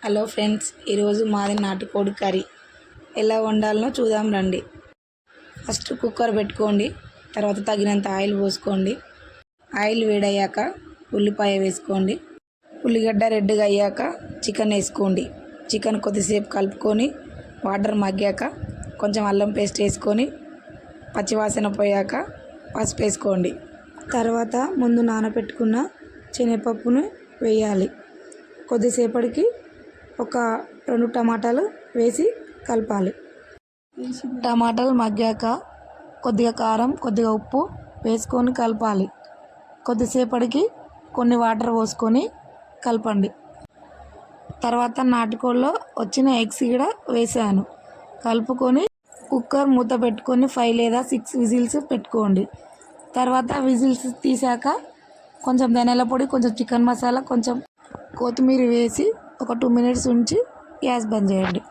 Hello friends, ఈరోజు మాది నాటుకోడి కర్రీ. ఎలా వండాలనో చూద్దాం రండి. ఫస్ట్ కుక్కర్ పెట్టుకోండి. తర్వాత తగినంత ఆయిల్ పోసుకోండి. ఆయిల్ వేడయ్యాక ఉల్లిపాయ వేసుకోండి. ఉల్లిగడ్డ రెడ్గా అయ్యాక చికెన్ వేసుకోండి. చికెన్ కొద్దిసేపు కలుపుకొని వాటర్ మగ్గాక కొంచెం అల్లం పేస్ట్ వేసుకొని పచ్చివాసన పోయాక పసుపు వేసుకోండి. తర్వాత ముందు నానబెట్టుకున్న శనగపప్పును వేయాలి. కొద్దిసేపటికి ఒక 2 టమాటాలు వేసి కలపాలి. టమాటాలు మగ్గాక కొద్దిగా కారం, కొద్దిగా ఉప్పు వేసుకొని కలపాలి. కొద్దిసేపటికి కొన్ని వాటర్ పోసుకొని కలపండి. తర్వాత నాటుకోడిలో వచ్చిన ఎగ్స్ కూడా వేసాను. కలుపుకొని కుక్కర్ మూత పెట్టుకొని 5 లేదా 6 విజిల్స్ పెట్టుకోండి. తర్వాత విజిల్స్ తీసాక కొంచెం ధనియాల పొడి, కొంచెం చికెన్ మసాలా, కొంచెం కొత్తిమీర వేసి ఒక 2 మినిట్స్ ఉంచి గ్యాస్ బంద్ చేయండి.